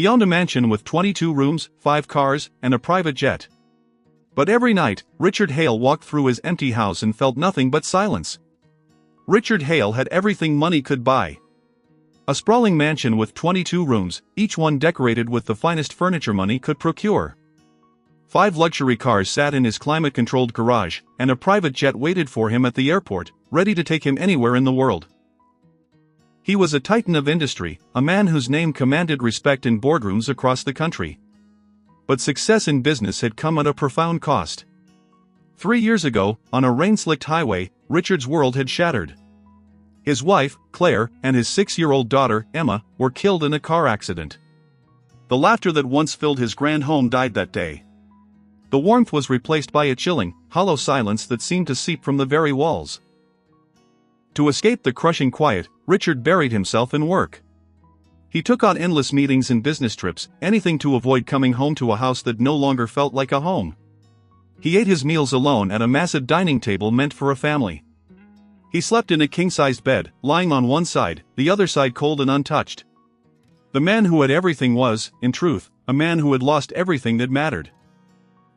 He owned a mansion with 22 rooms, 5 cars, and a private jet. But every night, Richard Hale walked through his empty house and felt nothing but silence. Richard Hale had everything money could buy. A sprawling mansion with 22 rooms, each one decorated with the finest furniture money could procure. 5 luxury cars sat in his climate-controlled garage, and a private jet waited for him at the airport, ready to take him anywhere in the world. He was a titan of industry, a man whose name commanded respect in boardrooms across the country. But success in business had come at a profound cost. 3 years ago, on a rain-slicked highway, Richard's world had shattered. His wife, Claire, and his 6-year-old daughter, Emma, were killed in a car accident. The laughter that once filled his grand home died that day. The warmth was replaced by a chilling, hollow silence that seemed to seep from the very walls. To escape the crushing quiet, Richard buried himself in work. He took on endless meetings and business trips, anything to avoid coming home to a house that no longer felt like a home. He ate his meals alone at a massive dining table meant for a family. He slept in a king-sized bed, lying on one side, the other side cold and untouched. The man who had everything was, in truth, a man who had lost everything that mattered.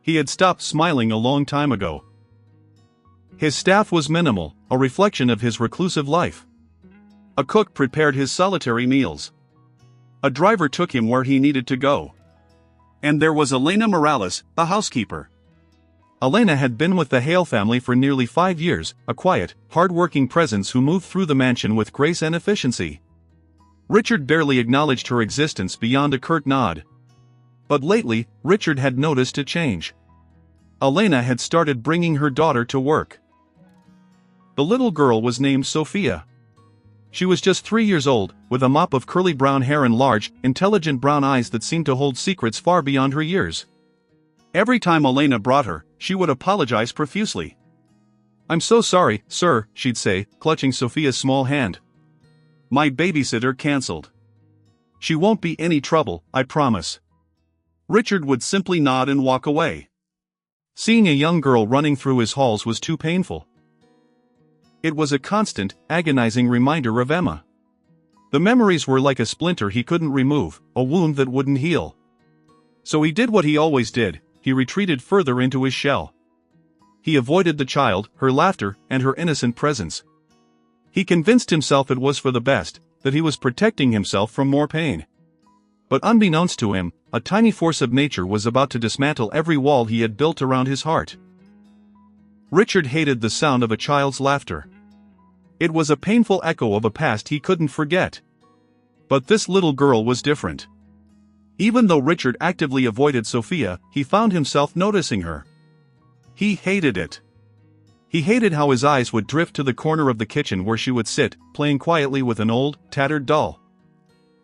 He had stopped smiling a long time ago. His staff was minimal, a reflection of his reclusive life. A cook prepared his solitary meals. A driver took him where he needed to go. And there was Elena Morales, a housekeeper. Elena had been with the Hale family for nearly 5 years, a quiet, hard-working presence who moved through the mansion with grace and efficiency. Richard barely acknowledged her existence beyond a curt nod. But lately, Richard had noticed a change. Elena had started bringing her daughter to work. The little girl was named Sophia. She was just 3 years old, with a mop of curly brown hair and large, intelligent brown eyes that seemed to hold secrets far beyond her years. Every time Elena brought her, she would apologize profusely. "I'm so sorry, sir," she'd say, clutching Sophia's small hand. "My babysitter cancelled. She won't be any trouble, I promise." Richard would simply nod and walk away. Seeing a young girl running through his halls was too painful. It was a constant, agonizing reminder of Emma. The memories were like a splinter he couldn't remove, a wound that wouldn't heal. So he did what he always did, he retreated further into his shell. He avoided the child, her laughter, and her innocent presence. He convinced himself it was for the best, that he was protecting himself from more pain. But unbeknownst to him, a tiny force of nature was about to dismantle every wall he had built around his heart. Richard hated the sound of a child's laughter. It was a painful echo of a past he couldn't forget. But this little girl was different. Even though Richard actively avoided Sophia, he found himself noticing her. He hated it. He hated how his eyes would drift to the corner of the kitchen where she would sit, playing quietly with an old, tattered doll.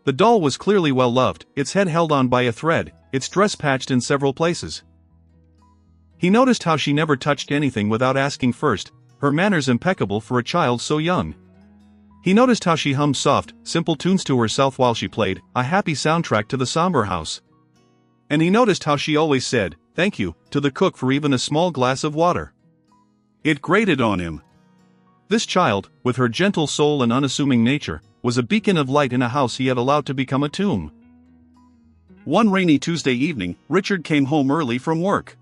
The doll was clearly well loved, its head held on by a thread, its dress patched in several places. He noticed how she never touched anything without asking first, her manners impeccable for a child so young. He noticed how she hummed soft, simple tunes to herself while she played, a happy soundtrack to the somber house. And he noticed how she always said, "Thank you," to the cook for even a small glass of water. It grated on him. This child, with her gentle soul and unassuming nature, was a beacon of light in a house he had allowed to become a tomb. One rainy Tuesday evening, Richard came home early from work.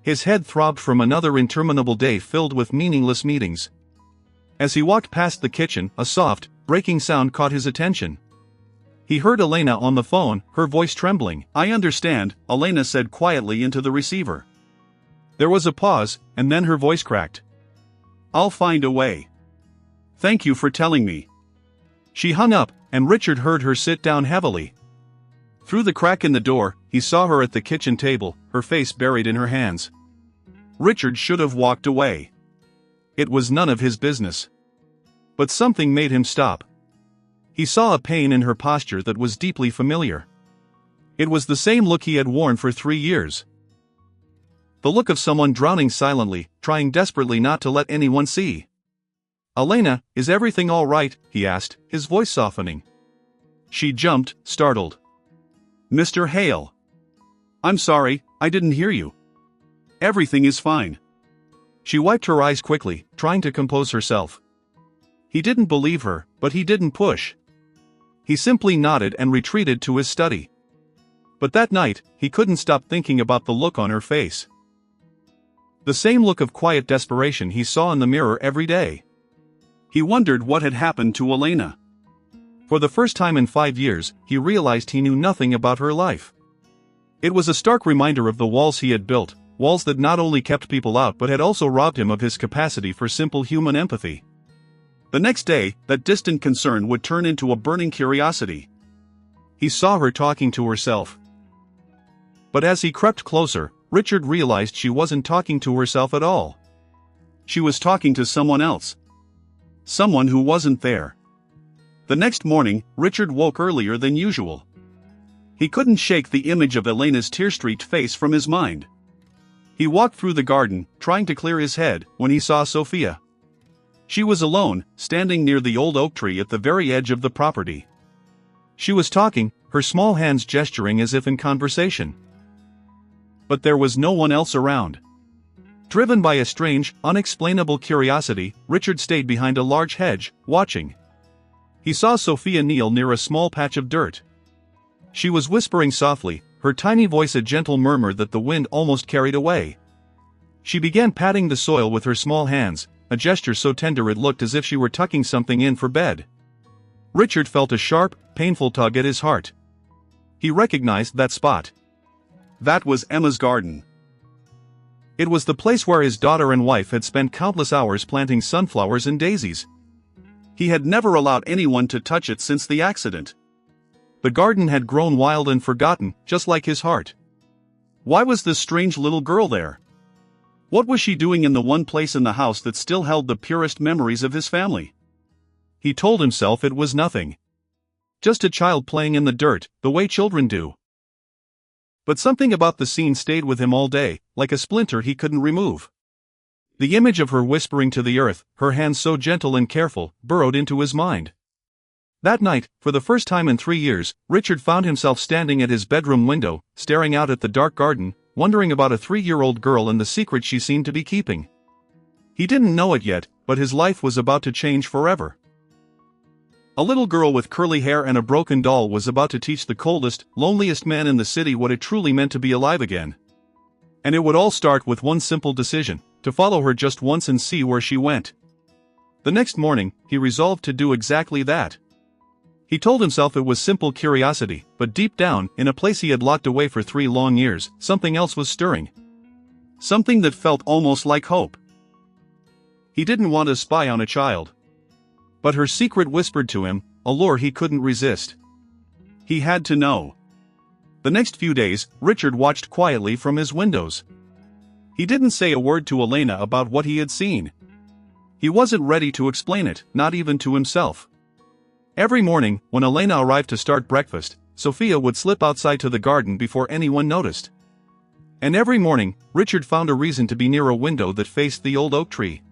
His head throbbed from another interminable day filled with meaningless meetings. As he walked past the kitchen, a soft, breaking sound caught his attention. He heard Elena on the phone, her voice trembling. "I understand," Elena said quietly into the receiver. There was a pause, and then her voice cracked. "I'll find a way. Thank you for telling me." She hung up, and Richard heard her sit down heavily. Through the crack in the door, he saw her at the kitchen table, her face buried in her hands. Richard should have walked away. It was none of his business. But something made him stop. He saw a pain in her posture that was deeply familiar. It was the same look he had worn for 3 years. The look of someone drowning silently, trying desperately not to let anyone see. "Elena, is everything all right?" he asked, his voice softening. She jumped, startled. "Mr. Hale. I'm sorry, I didn't hear you. Everything is fine." She wiped her eyes quickly, trying to compose herself. He didn't believe her, but he didn't push. He simply nodded and retreated to his study. But that night, he couldn't stop thinking about the look on her face. The same look of quiet desperation he saw in the mirror every day. He wondered what had happened to Elena. For the first time in 5 years, he realized he knew nothing about her life. It was a stark reminder of the walls he had built, walls that not only kept people out but had also robbed him of his capacity for simple human empathy. The next day, that distant concern would turn into a burning curiosity. He saw her talking to herself. But as he crept closer, Richard realized she wasn't talking to herself at all. She was talking to someone else. Someone who wasn't there. The next morning, Richard woke earlier than usual. He couldn't shake the image of Elena's tear-streaked face from his mind. He walked through the garden, trying to clear his head, when he saw Sophia. She was alone, standing near the old oak tree at the very edge of the property. She was talking, her small hands gesturing as if in conversation. But there was no one else around. Driven by a strange, unexplainable curiosity, Richard stayed behind a large hedge, watching. He saw Sophia kneel near a small patch of dirt. She was whispering softly, her tiny voice a gentle murmur that the wind almost carried away. She began patting the soil with her small hands, a gesture so tender it looked as if she were tucking something in for bed. Richard felt a sharp, painful tug at his heart. He recognized that spot. That was Emma's garden. It was the place where his daughter and wife had spent countless hours planting sunflowers and daisies. He had never allowed anyone to touch it since the accident. The garden had grown wild and forgotten, just like his heart. Why was this strange little girl there? What was she doing in the one place in the house that still held the purest memories of his family? He told himself it was nothing. Just a child playing in the dirt, the way children do. But something about the scene stayed with him all day, like a splinter he couldn't remove. The image of her whispering to the earth, her hands so gentle and careful, burrowed into his mind. That night, for the first time in 3 years, Richard found himself standing at his bedroom window, staring out at the dark garden, wondering about a 3-year-old girl and the secret she seemed to be keeping. He didn't know it yet, but his life was about to change forever. A little girl with curly hair and a broken doll was about to teach the coldest, loneliest man in the city what it truly meant to be alive again. And it would all start with one simple decision: to follow her just once and see where she went. The next morning, he resolved to do exactly that. He told himself it was simple curiosity, but deep down, in a place he had locked away for 3 long years, something else was stirring. Something that felt almost like hope. He didn't want to spy on a child. But her secret whispered to him, a lure he couldn't resist. He had to know. The next few days, Richard watched quietly from his windows. He didn't say a word to Elena about what he had seen. He wasn't ready to explain it, not even to himself. Every morning, when Elena arrived to start breakfast, Sophia would slip outside to the garden before anyone noticed. And every morning, Richard found a reason to be near a window that faced the old oak tree.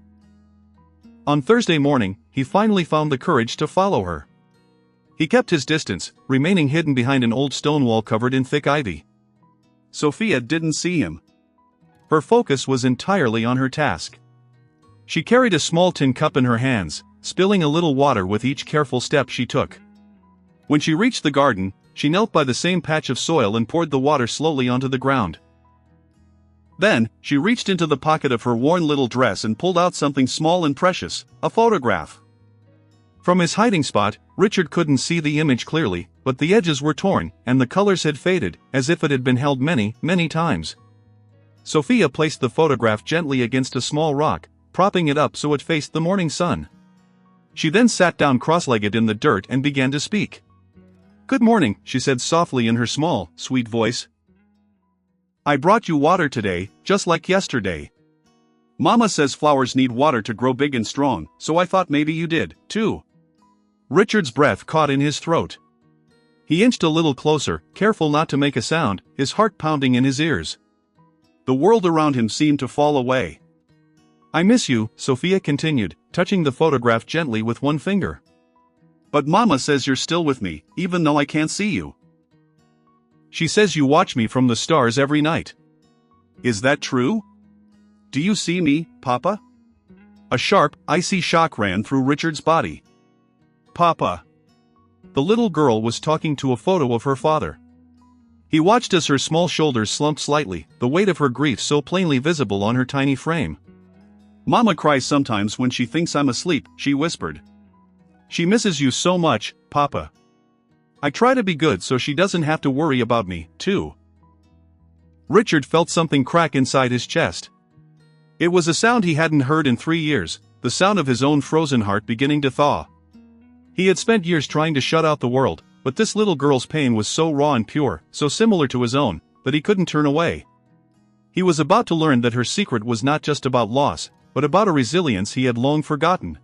On Thursday morning, he finally found the courage to follow her. He kept his distance, remaining hidden behind an old stone wall covered in thick ivy. Sophia didn't see him. Her focus was entirely on her task. She carried a small tin cup in her hands, spilling a little water with each careful step she took. When she reached the garden, she knelt by the same patch of soil and poured the water slowly onto the ground. Then, she reached into the pocket of her worn little dress and pulled out something small and precious, a photograph. From his hiding spot, Richard couldn't see the image clearly, but the edges were torn, and the colors had faded, as if it had been held many, many times. Sophia placed the photograph gently against a small rock, propping it up so it faced the morning sun. She then sat down cross-legged in the dirt and began to speak. "Good morning," she said softly in her small, sweet voice. "I brought you water today, just like yesterday. Mama says flowers need water to grow big and strong, so I thought maybe you did, too." Richard's breath caught in his throat. He inched a little closer, careful not to make a sound, his heart pounding in his ears. The world around him seemed to fall away. "I miss you," Sophia continued, touching the photograph gently with one finger. "But Mama says you're still with me, even though I can't see you. She says you watch me from the stars every night. Is that true? Do you see me, Papa?" A sharp, icy shock ran through Richard's body. "Papa." The little girl was talking to a photo of her father. He watched as her small shoulders slumped slightly, the weight of her grief so plainly visible on her tiny frame. "Mama cries sometimes when she thinks I'm asleep," she whispered. "She misses you so much, Papa. I try to be good so she doesn't have to worry about me, too." Richard felt something crack inside his chest. It was a sound he hadn't heard in 3 years, the sound of his own frozen heart beginning to thaw. He had spent years trying to shut out the world, but this little girl's pain was so raw and pure, so similar to his own, that he couldn't turn away. He was about to learn that her secret was not just about loss, but about a resilience he had long forgotten.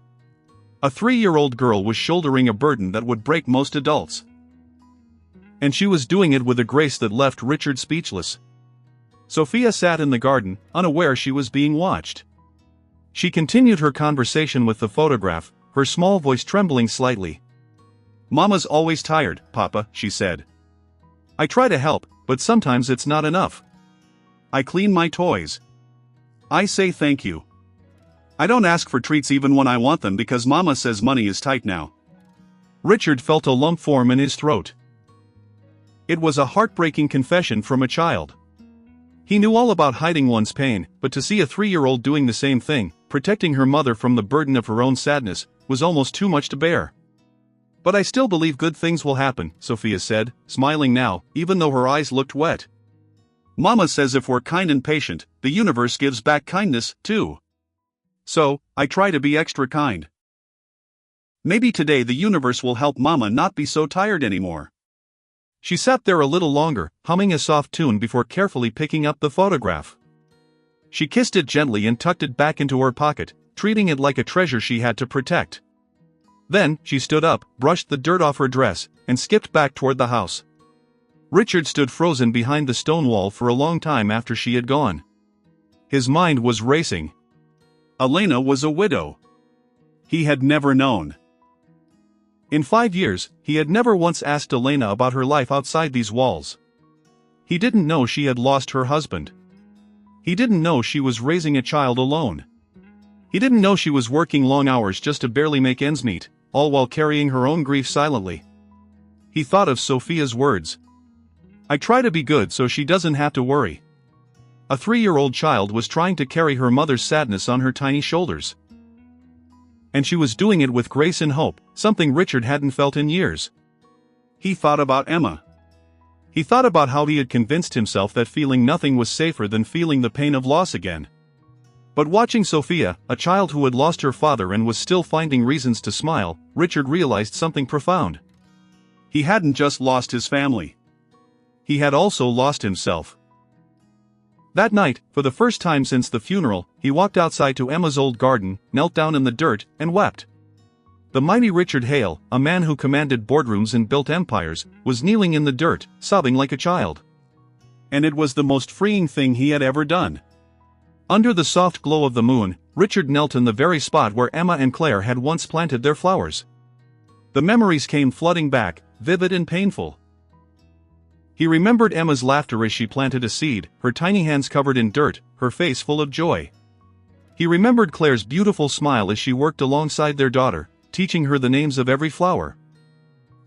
A 3-year-old girl was shouldering a burden that would break most adults. And she was doing it with a grace that left Richard speechless. Sophia sat in the garden, unaware she was being watched. She continued her conversation with the photograph, her small voice trembling slightly. "Mama's always tired, Papa," she said. "I try to help, but sometimes it's not enough. I clean my toys. I say thank you. I don't ask for treats even when I want them because Mama says money is tight now." Richard felt a lump form in his throat. It was a heartbreaking confession from a child. He knew all about hiding one's pain, but to see a 3-year-old doing the same thing, protecting her mother from the burden of her own sadness, was almost too much to bear. "But I still believe good things will happen," Sophia said, smiling now, even though her eyes looked wet. "Mama says if we're kind and patient, the universe gives back kindness, too. So, I try to be extra kind. Maybe today the universe will help Mama not be so tired anymore." She sat there a little longer, humming a soft tune before carefully picking up the photograph. She kissed it gently and tucked it back into her pocket, treating it like a treasure she had to protect. Then, she stood up, brushed the dirt off her dress, and skipped back toward the house. Richard stood frozen behind the stone wall for a long time after she had gone. His mind was racing. Elena was a widow. He had never known. In 5 years, he had never once asked Elena about her life outside these walls. He didn't know she had lost her husband. He didn't know she was raising a child alone. He didn't know she was working long hours just to barely make ends meet, all while carrying her own grief silently. He thought of Sophia's words. "I try to be good so she doesn't have to worry." A 3-year-old child was trying to carry her mother's sadness on her tiny shoulders. And she was doing it with grace and hope, something Richard hadn't felt in years. He thought about Emma. He thought about how he had convinced himself that feeling nothing was safer than feeling the pain of loss again. But watching Sophia, a child who had lost her father and was still finding reasons to smile, Richard realized something profound. He hadn't just lost his family. He had also lost himself. That night, for the first time since the funeral, he walked outside to Emma's old garden, knelt down in the dirt, and wept. The mighty Richard Hale, a man who commanded boardrooms and built empires, was kneeling in the dirt, sobbing like a child. And it was the most freeing thing he had ever done. Under the soft glow of the moon, Richard knelt in the very spot where Emma and Claire had once planted their flowers. The memories came flooding back, vivid and painful. He remembered Emma's laughter as she planted a seed, her tiny hands covered in dirt, her face full of joy. He remembered Claire's beautiful smile as she worked alongside their daughter, teaching her the names of every flower.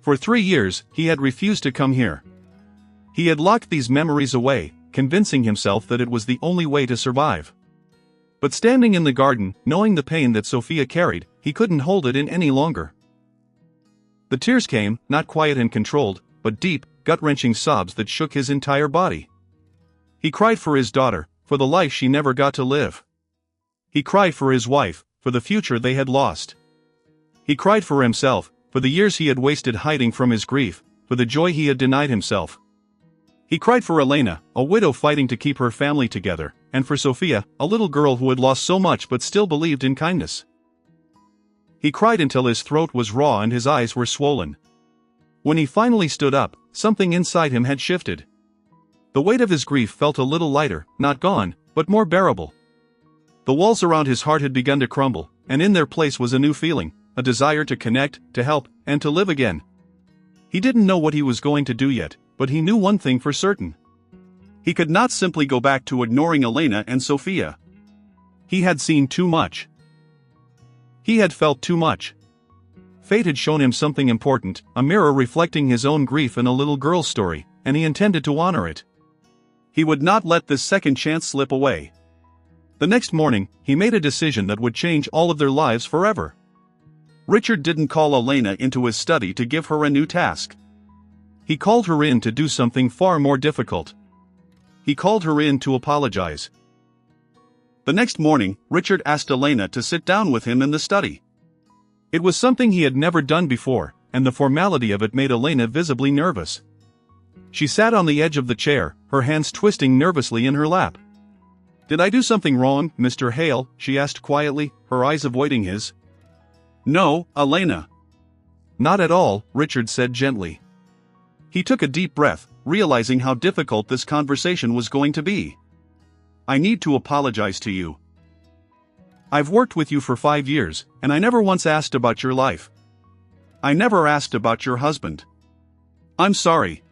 For 3 years, he had refused to come here. He had locked these memories away, convincing himself that it was the only way to survive. But standing in the garden, knowing the pain that Sophia carried, he couldn't hold it in any longer. The tears came, not quiet and controlled, but deep, gut-wrenching sobs that shook his entire body. He cried for his daughter, for the life she never got to live. He cried for his wife, for the future they had lost. He cried for himself, for the years he had wasted hiding from his grief, for the joy he had denied himself. He cried for Elena, a widow fighting to keep her family together, and for Sophia, a little girl who had lost so much but still believed in kindness. He cried until his throat was raw and his eyes were swollen. When he finally stood up, something inside him had shifted. The weight of his grief felt a little lighter, not gone, but more bearable. The walls around his heart had begun to crumble, and in their place was a new feeling, a desire to connect, to help, and to live again. He didn't know what he was going to do yet, but he knew one thing for certain. He could not simply go back to ignoring Elena and Sophia. He had seen too much. He had felt too much. Fate had shown him something important, a mirror reflecting his own grief in a little girl's story, and he intended to honor it. He would not let this second chance slip away. The next morning, he made a decision that would change all of their lives forever. Richard didn't call Elena into his study to give her a new task. He called her in to do something far more difficult. He called her in to apologize. The next morning, Richard asked Elena to sit down with him in the study. It was something he had never done before, and the formality of it made Elena visibly nervous. She sat on the edge of the chair, her hands twisting nervously in her lap. "Did I do something wrong, Mr. Hale?" she asked quietly, her eyes avoiding his. "No, Elena." "Not at all," Richard said gently. He took a deep breath, realizing how difficult this conversation was going to be. "I need to apologize to you. I've worked with you for 5 years, and I never once asked about your life. I never asked about your husband. I'm sorry."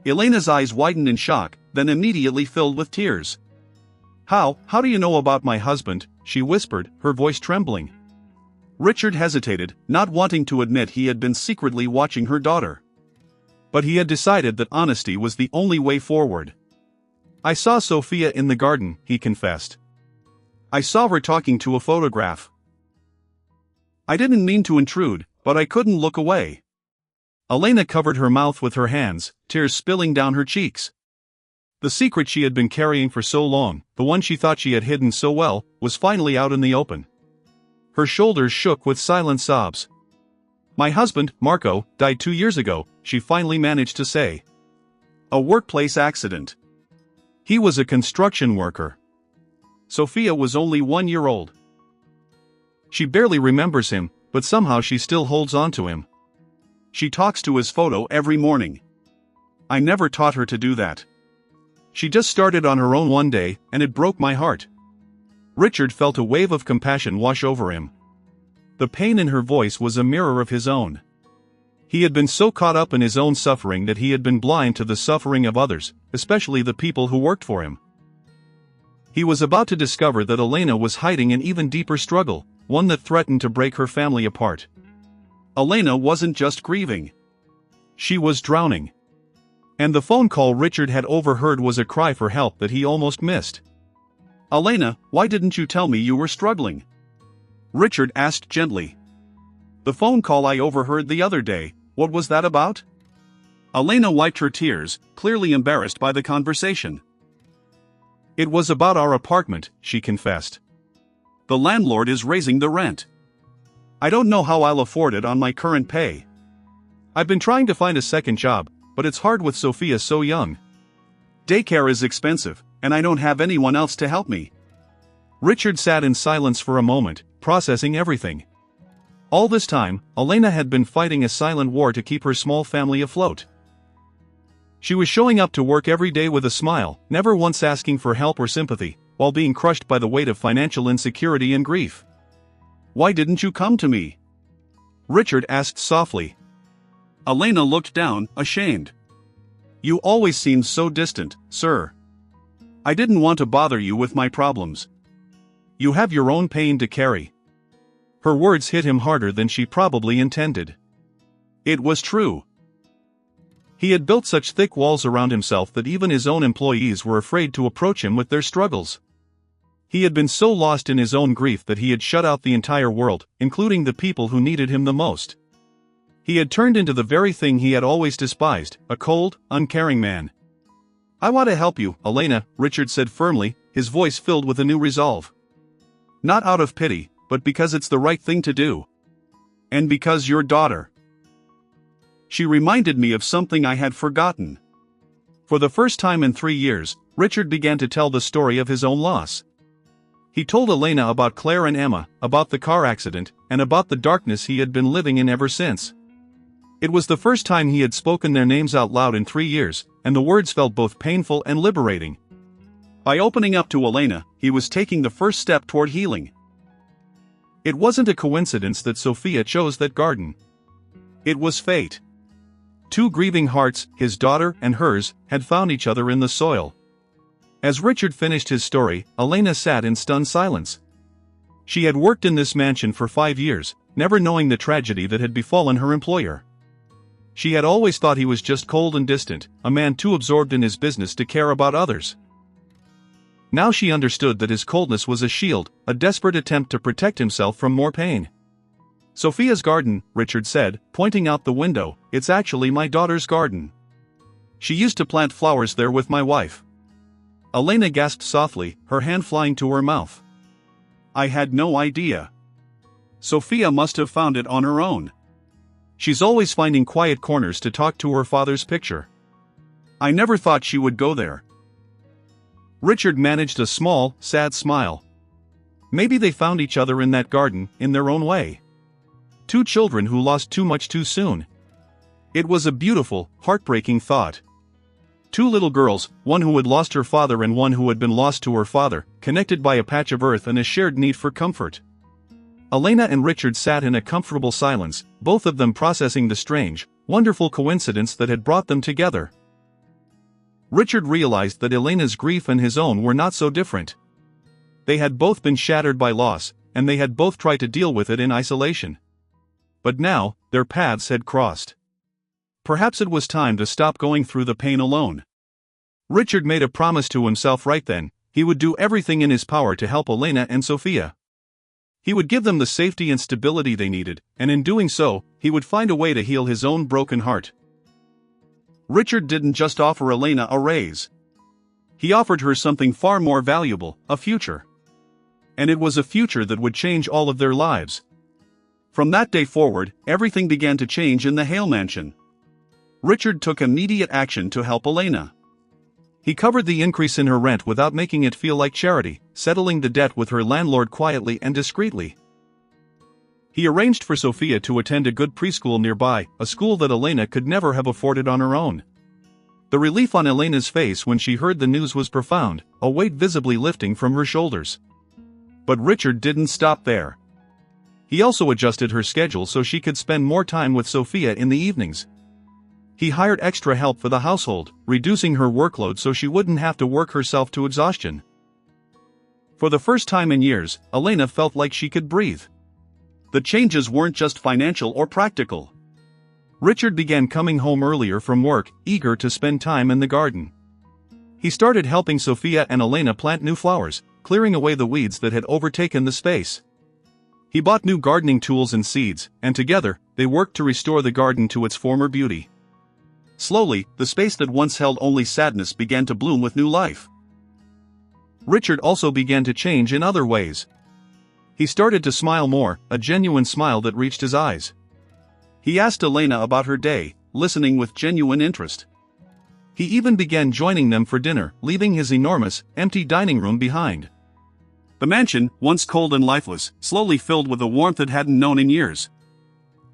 Elena's eyes widened in shock, then immediately filled with tears. How do you know about my husband?" she whispered, her voice trembling. Richard hesitated, not wanting to admit he had been secretly watching her daughter. But he had decided that honesty was the only way forward. "I saw Sophia in the garden," he confessed. "I saw her talking to a photograph. I didn't mean to intrude, but I couldn't look away." Elena covered her mouth with her hands, tears spilling down her cheeks. The secret she had been carrying for so long, the one she thought she had hidden so well, was finally out in the open. Her shoulders shook with silent sobs. "My husband, Marco, died 2 years ago," she finally managed to say. "A workplace accident. He was a construction worker. Sophia was only 1 year old. She barely remembers him, but somehow she still holds on to him. She talks to his photo every morning. I never taught her to do that. She just started on her own one day, and it broke my heart." Richard felt a wave of compassion wash over him. The pain in her voice was a mirror of his own. He had been so caught up in his own suffering that he had been blind to the suffering of others, especially the people who worked for him. He was about to discover that Elena was hiding an even deeper struggle, one that threatened to break her family apart. Elena wasn't just grieving. She was drowning. And the phone call Richard had overheard was a cry for help that he almost missed. "Elena, why didn't you tell me you were struggling?" Richard asked gently. "The phone call I overheard the other day, what was that about?" Elena wiped her tears, clearly embarrassed by the conversation. "It was about our apartment," she confessed. "The landlord is raising the rent. I don't know how I'll afford it on my current pay. I've been trying to find a second job, but it's hard with Sophia so young. Daycare is expensive, and I don't have anyone else to help me." Richard sat in silence for a moment, processing everything. All this time, Elena had been fighting a silent war to keep her small family afloat. She was showing up to work every day with a smile, never once asking for help or sympathy, while being crushed by the weight of financial insecurity and grief. "Why didn't you come to me?" Richard asked softly. Elena looked down, ashamed. "You always seemed so distant, sir. I didn't want to bother you with my problems. You have your own pain to carry." Her words hit him harder than she probably intended. It was true. He had built such thick walls around himself that even his own employees were afraid to approach him with their struggles. He had been so lost in his own grief that he had shut out the entire world, including the people who needed him the most. He had turned into the very thing he had always despised, a cold, uncaring man. "I want to help you, Elena," Richard said firmly, his voice filled with a new resolve. "Not out of pity, but because it's the right thing to do. And because your daughter. She reminded me of something I had forgotten." For the first time in 3 years, Richard began to tell the story of his own loss. He told Elena about Claire and Emma, about the car accident, and about the darkness he had been living in ever since. It was the first time he had spoken their names out loud in 3 years, and the words felt both painful and liberating. By opening up to Elena, he was taking the first step toward healing. It wasn't a coincidence that Sophia chose that garden. It was fate. 2 grieving hearts, his daughter and hers, had found each other in the soil. As Richard finished his story, Elena sat in stunned silence. She had worked in this mansion for 5 years, never knowing the tragedy that had befallen her employer. She had always thought he was just cold and distant, a man too absorbed in his business to care about others. Now she understood that his coldness was a shield, a desperate attempt to protect himself from more pain. "Sophia's garden," Richard said, pointing out the window. "It's actually my daughter's garden. She used to plant flowers there with my wife." Elena gasped softly, her hand flying to her mouth. "I had no idea. Sophia must have found it on her own. She's always finding quiet corners to talk to her father's picture. I never thought she would go there." Richard managed a small, sad smile. Maybe they found each other in that garden, in their own way. Two children who lost too much too soon. It was a beautiful, heartbreaking thought. Two little girls, one who had lost her father and one who had been lost to her father, connected by a patch of earth and a shared need for comfort. Elena and Richard sat in a comfortable silence, both of them processing the strange, wonderful coincidence that had brought them together. Richard realized that Elena's grief and his own were not so different. They had both been shattered by loss, and they had both tried to deal with it in isolation. But now, their paths had crossed. Perhaps it was time to stop going through the pain alone. Richard made a promise to himself right then: he would do everything in his power to help Elena and Sophia. He would give them the safety and stability they needed, and in doing so, he would find a way to heal his own broken heart. Richard didn't just offer Elena a raise. He offered her something far more valuable, a future. And it was a future that would change all of their lives. From that day forward, everything began to change in the Hale mansion. Richard took immediate action to help Elena. He covered the increase in her rent without making it feel like charity, settling the debt with her landlord quietly and discreetly. He arranged for Sophia to attend a good preschool nearby, a school that Elena could never have afforded on her own. The relief on Elena's face when she heard the news was profound, a weight visibly lifting from her shoulders. But Richard didn't stop there. He also adjusted her schedule so she could spend more time with Sophia in the evenings. He hired extra help for the household, reducing her workload so she wouldn't have to work herself to exhaustion. For the first time in years, Elena felt like she could breathe. The changes weren't just financial or practical. Richard began coming home earlier from work, eager to spend time in the garden. He started helping Sophia and Elena plant new flowers, clearing away the weeds that had overtaken the space. He bought new gardening tools and seeds, and together, they worked to restore the garden to its former beauty. Slowly, the space that once held only sadness began to bloom with new life. Richard also began to change in other ways. He started to smile more, a genuine smile that reached his eyes. He asked Elena about her day, listening with genuine interest. He even began joining them for dinner, leaving his enormous, empty dining room behind. The mansion, once cold and lifeless, slowly filled with a warmth it hadn't known in years.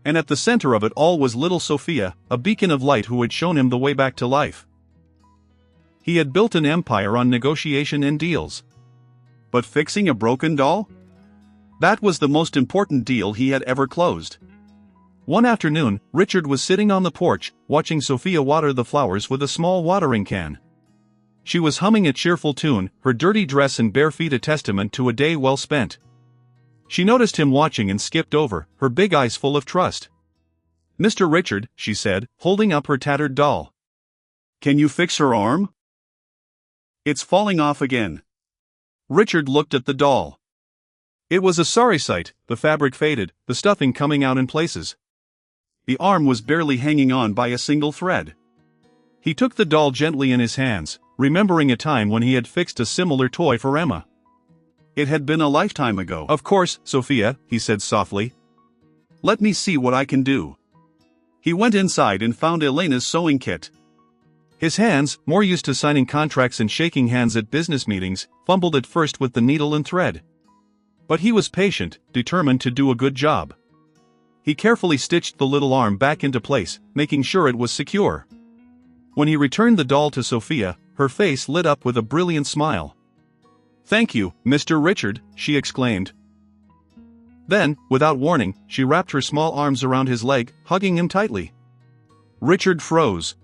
And at the center of it all was little Sophia, a beacon of light who had shown him the way back to life. He had built an empire on negotiation and deals. But fixing a broken doll? That was the most important deal he had ever closed. One afternoon, Richard was sitting on the porch, watching Sophia water the flowers with a small watering can. She was humming a cheerful tune, her dirty dress and bare feet a testament to a day well spent. She noticed him watching and skipped over, her big eyes full of trust. "Mr. Richard," she said, holding up her tattered doll. "Can you fix her arm? It's falling off again." Richard looked at the doll. It was a sorry sight, the fabric faded, the stuffing coming out in places. The arm was barely hanging on by a single thread. He took the doll gently in his hands, remembering a time when he had fixed a similar toy for Emma. It had been a lifetime ago. "Of course, Sophia," he said softly. "Let me see what I can do." He went inside and found Elena's sewing kit. His hands, more used to signing contracts and shaking hands at business meetings, fumbled at first with the needle and thread. But he was patient, determined to do a good job. He carefully stitched the little arm back into place, making sure it was secure. When he returned the doll to Sophia, her face lit up with a brilliant smile. "Thank you, Mr. Richard," she exclaimed. Then, without warning, she wrapped her small arms around his leg, hugging him tightly. Richard froze.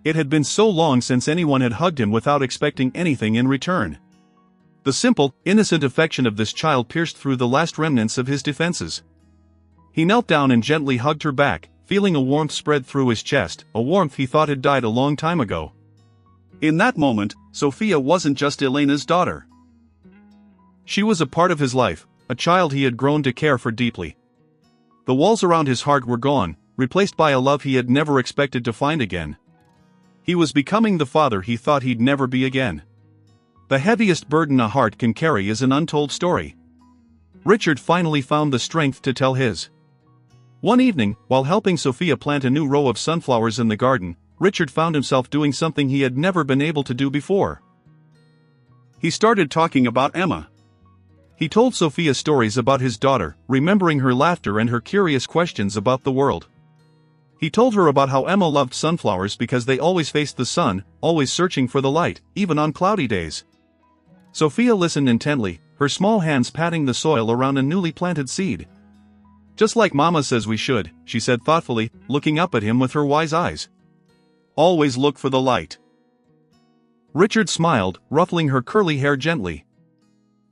It had been so long since anyone had hugged him without expecting anything in return. The simple, innocent affection of this child pierced through the last remnants of his defenses. He knelt down and gently hugged her back, feeling a warmth spread through his chest, a warmth he thought had died a long time ago. In that moment, Sophia wasn't just Elena's daughter. She was a part of his life, a child he had grown to care for deeply. The walls around his heart were gone, replaced by a love he had never expected to find again. He was becoming the father he thought he'd never be again. The heaviest burden a heart can carry is an untold story. Richard finally found the strength to tell his. One evening, while helping Sophia plant a new row of sunflowers in the garden, Richard found himself doing something he had never been able to do before. He started talking about Emma. He told Sophia stories about his daughter, remembering her laughter and her curious questions about the world. He told her about how Emma loved sunflowers because they always faced the sun, always searching for the light, even on cloudy days. Sophia listened intently, her small hands patting the soil around a newly planted seed. "Just like Mama says we should," she said thoughtfully, looking up at him with her wise eyes. "Always look for the light." Richard smiled, ruffling her curly hair gently.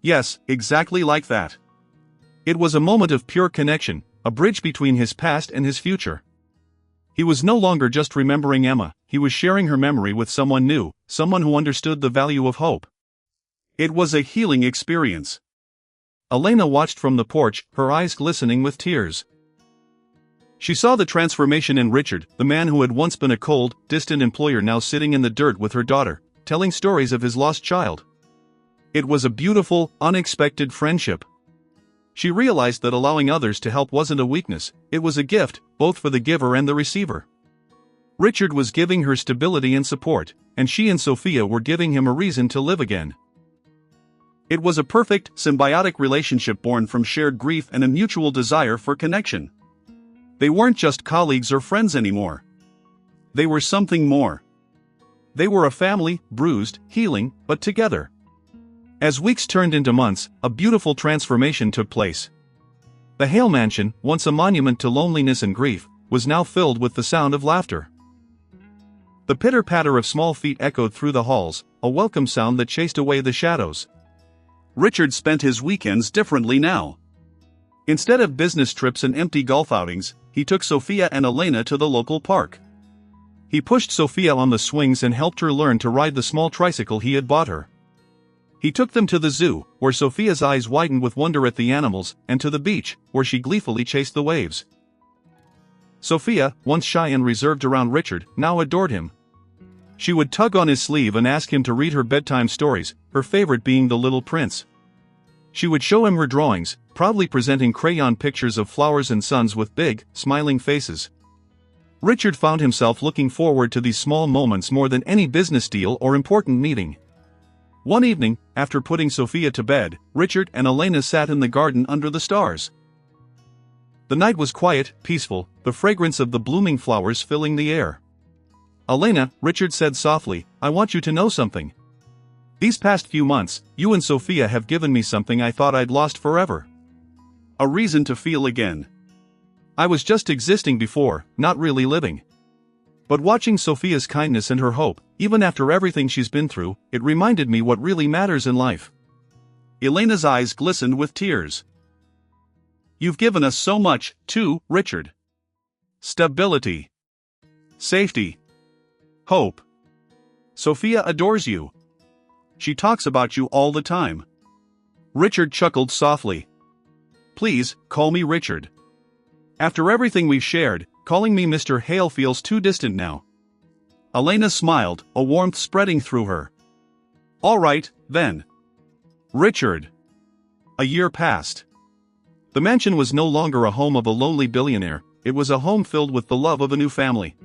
Yes, exactly like that. It was a moment of pure connection, a bridge between his past and his future. He was no longer just remembering Emma, he was sharing her memory with someone new, someone who understood the value of hope. It was a healing experience. Elena watched from the porch, her eyes glistening with tears. She saw the transformation in Richard, the man who had once been a cold, distant employer now sitting in the dirt with her daughter, telling stories of his lost child. It was a beautiful, unexpected friendship. She realized that allowing others to help wasn't a weakness, it was a gift, both for the giver and the receiver. Richard was giving her stability and support, and she and Sophia were giving him a reason to live again. It was a perfect, symbiotic relationship born from shared grief and a mutual desire for connection. They weren't just colleagues or friends anymore. They were something more. They were a family, bruised, healing, but together. As weeks turned into months, a beautiful transformation took place. The Hale mansion, once a monument to loneliness and grief, was now filled with the sound of laughter. The pitter-patter of small feet echoed through the halls, a welcome sound that chased away the shadows. Richard spent his weekends differently now. Instead of business trips and empty golf outings, he took Sophia and Elena to the local park. He pushed Sophia on the swings and helped her learn to ride the small tricycle he had bought her. He took them to the zoo, where Sophia's eyes widened with wonder at the animals, and to the beach, where she gleefully chased the waves. Sophia, once shy and reserved around Richard, now adored him. She would tug on his sleeve and ask him to read her bedtime stories, her favorite being The Little Prince. She would show him her drawings, proudly presenting crayon pictures of flowers and suns with big, smiling faces. Richard found himself looking forward to these small moments more than any business deal or important meeting. One evening, after putting Sophia to bed, Richard and Elena sat in the garden under the stars. The night was quiet, peaceful, the fragrance of the blooming flowers filling the air. "Elena," Richard said softly, "I want you to know something. These past few months, you and Sophia have given me something I thought I'd lost forever. A reason to feel again. I was just existing before, not really living. But watching Sophia's kindness and her hope, even after everything she's been through, it reminded me what really matters in life." Elena's eyes glistened with tears. "You've given us so much, too, Richard. Stability. Safety. Hope. Sophia adores you. She talks about you all the time." Richard chuckled softly. "Please, call me Richard. After everything we've shared, calling me Mr. Hale feels too distant now." Elena smiled, a warmth spreading through her. "All right, then. Richard." A year passed. The mansion was no longer a home of a lonely billionaire, it was a home filled with the love of a new family.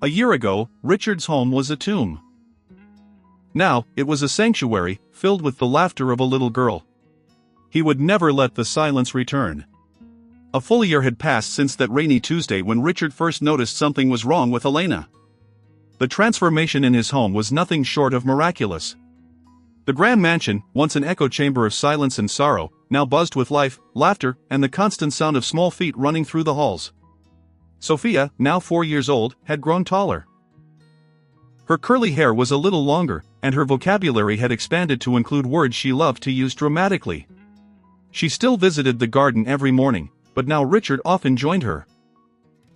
A year ago, Richard's home was a tomb. Now, it was a sanctuary, filled with the laughter of a little girl. He would never let the silence return. A full year had passed since that rainy Tuesday when Richard first noticed something was wrong with Elena. The transformation in his home was nothing short of miraculous. The grand mansion, once an echo chamber of silence and sorrow, now buzzed with life, laughter, and the constant sound of small feet running through the halls. Sophia, now 4 years old, had grown taller. Her curly hair was a little longer, and her vocabulary had expanded to include words she loved to use dramatically. She still visited the garden every morning, but now Richard often joined her.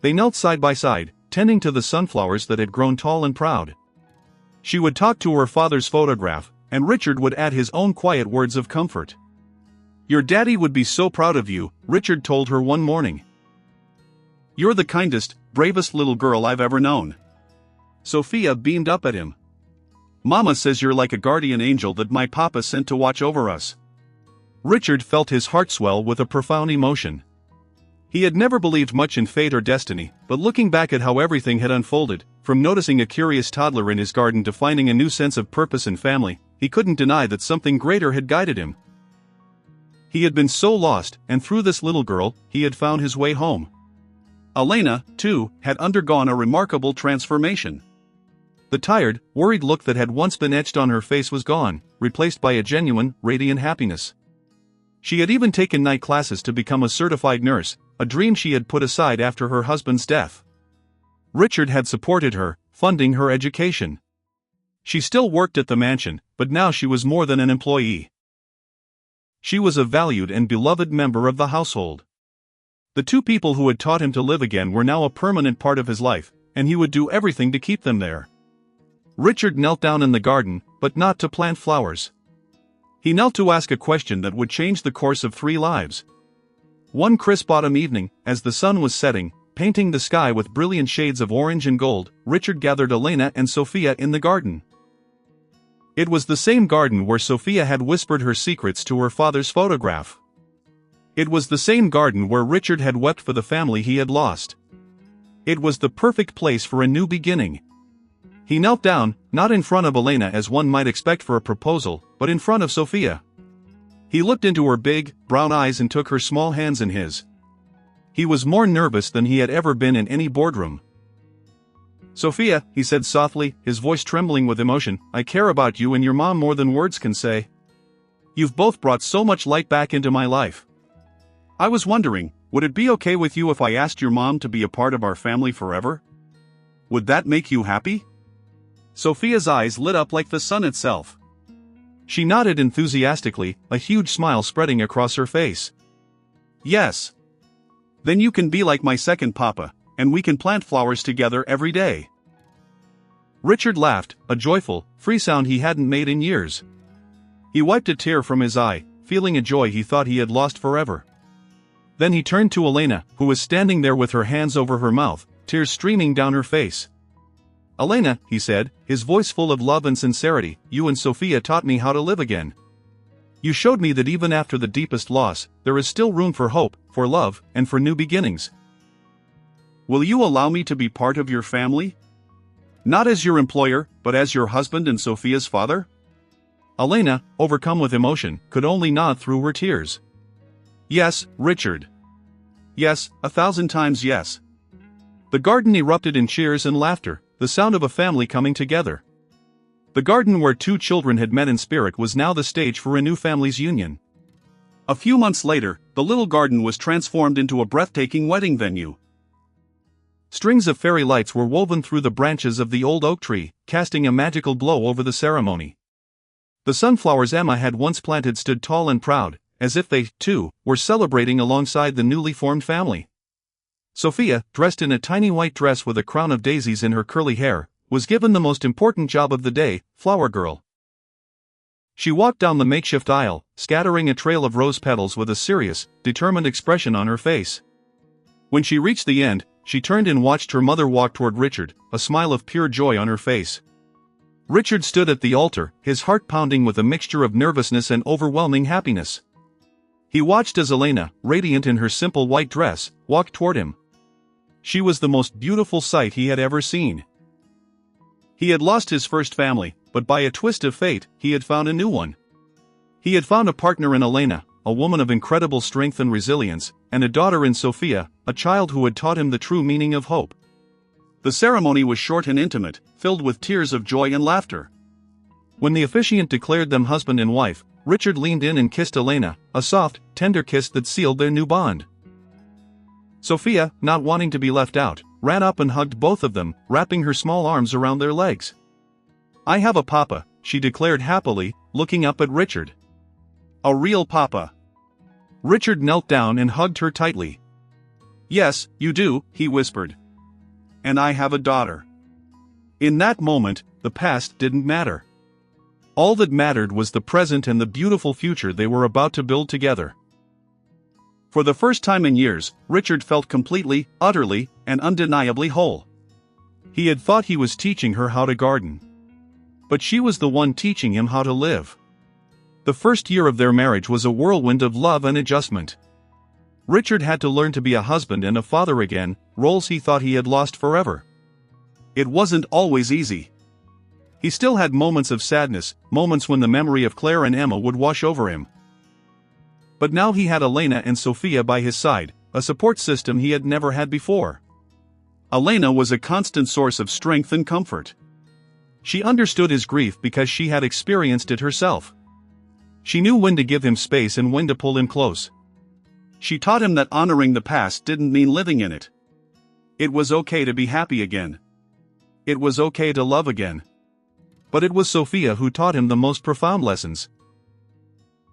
They knelt side by side, tending to the sunflowers that had grown tall and proud. She would talk to her father's photograph, and Richard would add his own quiet words of comfort. "Your daddy would be so proud of you," Richard told her one morning. "You're the kindest, bravest little girl I've ever known." Sophia beamed up at him. "Mama says you're like a guardian angel that my papa sent to watch over us." Richard felt his heart swell with a profound emotion. He had never believed much in fate or destiny, but looking back at how everything had unfolded, from noticing a curious toddler in his garden to finding a new sense of purpose and family, he couldn't deny that something greater had guided him. He had been so lost, and through this little girl, he had found his way home. Elena, too, had undergone a remarkable transformation. The tired, worried look that had once been etched on her face was gone, replaced by a genuine, radiant happiness. She had even taken night classes to become a certified nurse, a dream she had put aside after her husband's death. Richard had supported her, funding her education. She still worked at the mansion, but now she was more than an employee. She was a valued and beloved member of the household. The two people who had taught him to live again were now a permanent part of his life, and he would do everything to keep them there. Richard knelt down in the garden, but not to plant flowers. He knelt to ask a question that would change the course of 3 lives. One crisp autumn evening, as the sun was setting, painting the sky with brilliant shades of orange and gold, Richard gathered Elena and Sophia in the garden. It was the same garden where Sophia had whispered her secrets to her father's photograph. It was the same garden where Richard had wept for the family he had lost. It was the perfect place for a new beginning. He knelt down, not in front of Elena as one might expect for a proposal, but in front of Sophia. He looked into her big, brown eyes and took her small hands in his. He was more nervous than he had ever been in any boardroom. "Sophia," he said softly, his voice trembling with emotion, "I care about you and your mom more than words can say. You've both brought so much light back into my life. I was wondering, would it be okay with you if I asked your mom to be a part of our family forever? Would that make you happy?" Sophia's eyes lit up like the sun itself. She nodded enthusiastically, a huge smile spreading across her face. "Yes. Then you can be like my second papa, and we can plant flowers together every day." Richard laughed, a joyful, free sound he hadn't made in years. He wiped a tear from his eye, feeling a joy he thought he had lost forever. Then he turned to Elena, who was standing there with her hands over her mouth, tears streaming down her face. "Elena," he said, his voice full of love and sincerity, "you and Sophia taught me how to live again. You showed me that even after the deepest loss, there is still room for hope, for love, and for new beginnings. Will you allow me to be part of your family? Not as your employer, but as your husband and Sophia's father?" Elena, overcome with emotion, could only nod through her tears. "Yes, Richard. Yes, 1,000 times yes." The garden erupted in cheers and laughter, the sound of a family coming together. The garden where 2 children had met in spirit was now the stage for a new family's union. A few months later, the little garden was transformed into a breathtaking wedding venue. Strings of fairy lights were woven through the branches of the old oak tree, casting a magical glow over the ceremony. The sunflowers Emma had once planted stood tall and proud, as if they, too, were celebrating alongside the newly formed family. Sophia, dressed in a tiny white dress with a crown of daisies in her curly hair, was given the most important job of the day, flower girl. She walked down the makeshift aisle, scattering a trail of rose petals with a serious, determined expression on her face. When she reached the end, she turned and watched her mother walk toward Richard, a smile of pure joy on her face. Richard stood at the altar, his heart pounding with a mixture of nervousness and overwhelming happiness. He watched as Elena, radiant in her simple white dress, walked toward him. She was the most beautiful sight he had ever seen. He had lost his first family, but by a twist of fate, he had found a new one. He had found a partner in Elena, a woman of incredible strength and resilience, and a daughter in Sophia, a child who had taught him the true meaning of hope. The ceremony was short and intimate, filled with tears of joy and laughter. When the officiant declared them husband and wife, Richard leaned in and kissed Elena, a soft, tender kiss that sealed their new bond. Sophia, not wanting to be left out, ran up and hugged both of them, wrapping her small arms around their legs. "I have a papa," she declared happily, looking up at Richard. "A real papa." Richard knelt down and hugged her tightly. Yes, you do, he whispered. And I have a daughter. In that moment, the past didn't matter. All that mattered was the present and the beautiful future they were about to build together. For the first time in years, Richard felt completely, utterly, and undeniably whole. He had thought he was teaching her how to garden. But she was the one teaching him how to live. The first year of their marriage was a whirlwind of love and adjustment. Richard had to learn to be a husband and a father again, roles he thought he had lost forever. It wasn't always easy. He still had moments of sadness, moments when the memory of Claire and Emma would wash over him. But now he had Elena and Sophia by his side, a support system he had never had before. Elena was a constant source of strength and comfort. She understood his grief because she had experienced it herself. She knew when to give him space and when to pull him close. She taught him that honoring the past didn't mean living in it. It was okay to be happy again. It was okay to love again. But it was Sophia who taught him the most profound lessons.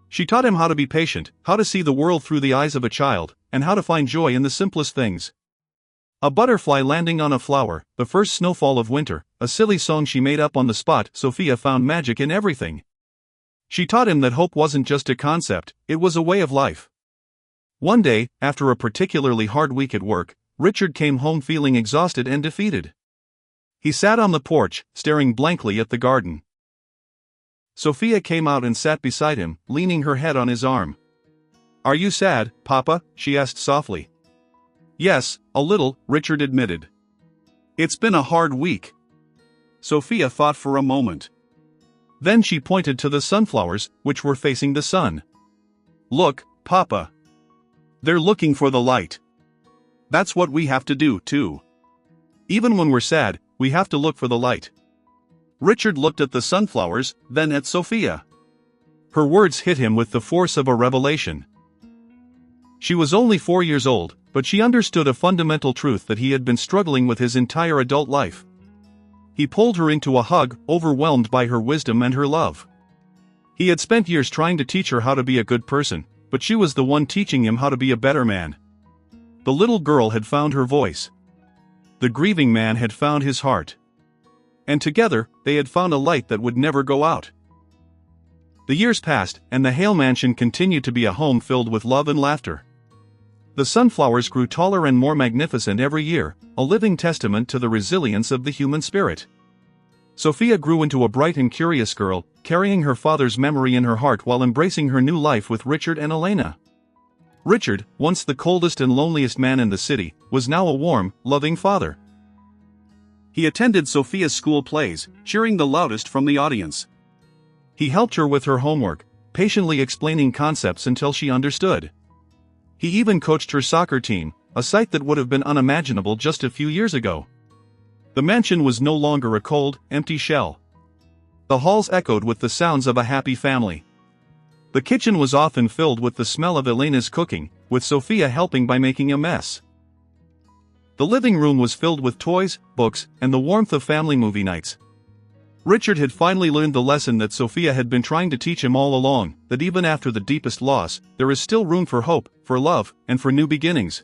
She taught him how to be patient, how to see the world through the eyes of a child, and how to find joy in the simplest things. A butterfly landing on a flower, the first snowfall of winter, a silly song she made up on the spot. Sophia found magic in everything. She taught him that hope wasn't just a concept, it was a way of life. One day, after a particularly hard week at work, Richard came home feeling exhausted and defeated. He sat on the porch, staring blankly at the garden. Sophia came out and sat beside him, leaning her head on his arm. "Are you sad, Papa?" she asked softly. "Yes, a little," Richard admitted. "It's been a hard week." Sophia thought for a moment. Then she pointed to the sunflowers, which were facing the sun. "Look, Papa. They're looking for the light. That's what we have to do, too. Even when we're sad, we have to look for the light." Richard looked at the sunflowers, then at Sophia. Her words hit him with the force of a revelation. She was only 4 years old, but she understood a fundamental truth that he had been struggling with his entire adult life. He pulled her into a hug, overwhelmed by her wisdom and her love. He had spent years trying to teach her how to be a good person, but she was the one teaching him how to be a better man. The little girl had found her voice. The grieving man had found his heart. And together, they had found a light that would never go out. The years passed, and the Hale mansion continued to be a home filled with love and laughter. The sunflowers grew taller and more magnificent every year, a living testament to the resilience of the human spirit. Sophia grew into a bright and curious girl, carrying her father's memory in her heart while embracing her new life with Richard and Elena. Richard, once the coldest and loneliest man in the city, was now a warm, loving father. He attended Sophia's school plays, cheering the loudest from the audience. He helped her with her homework, patiently explaining concepts until she understood. He even coached her soccer team, a sight that would have been unimaginable just a few years ago. The mansion was no longer a cold, empty shell. The halls echoed with the sounds of a happy family. The kitchen was often filled with the smell of Elena's cooking, with Sophia helping by making a mess. The living room was filled with toys, books, and the warmth of family movie nights. Richard had finally learned the lesson that Sophia had been trying to teach him all along, that even after the deepest loss, there is still room for hope, for love, and for new beginnings.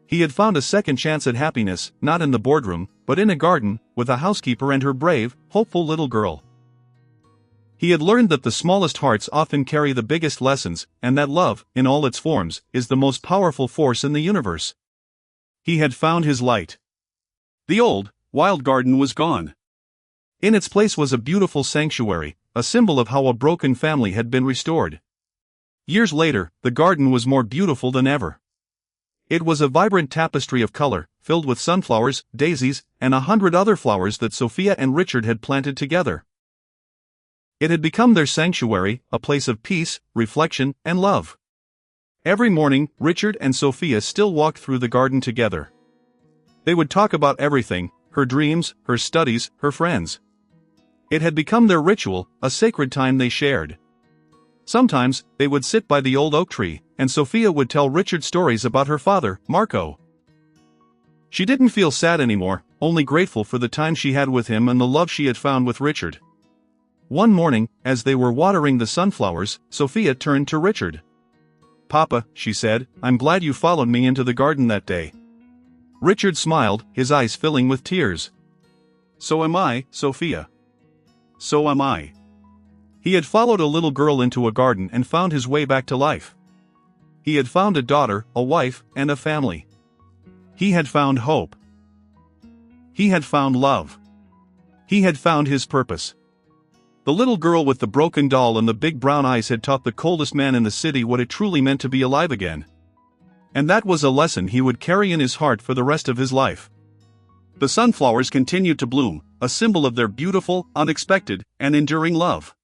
He had found a second chance at happiness, not in the boardroom, but in a garden, with a housekeeper and her brave, hopeful little girl. He had learned that the smallest hearts often carry the biggest lessons, and that love, in all its forms, is the most powerful force in the universe. He had found his light. The old, wild garden was gone. In its place was a beautiful sanctuary, a symbol of how a broken family had been restored. Years later, the garden was more beautiful than ever. It was a vibrant tapestry of color, filled with sunflowers, daisies, and 100 other flowers that Sophia and Richard had planted together. It had become their sanctuary, a place of peace, reflection, and love. Every morning, Richard and Sophia still walked through the garden together. They would talk about everything, her dreams, her studies, her friends. It had become their ritual, a sacred time they shared. Sometimes, they would sit by the old oak tree, and Sophia would tell Richard stories about her father, Marco. She didn't feel sad anymore, only grateful for the time she had with him and the love she had found with Richard. One morning, as they were watering the sunflowers, Sophia turned to Richard. Papa," she said, "I'm glad you followed me into the garden that day." Richard smiled, his eyes filling with tears. "So am I, Sophia. So am I." He had followed a little girl into a garden and found his way back to life. He had found a daughter, a wife, and a family. He had found hope. He had found love. He had found his purpose. The little girl with the broken doll and the big brown eyes had taught the coldest man in the city what it truly meant to be alive again. And that was a lesson he would carry in his heart for the rest of his life. The sunflowers continued to bloom, a symbol of their beautiful, unexpected, and enduring love.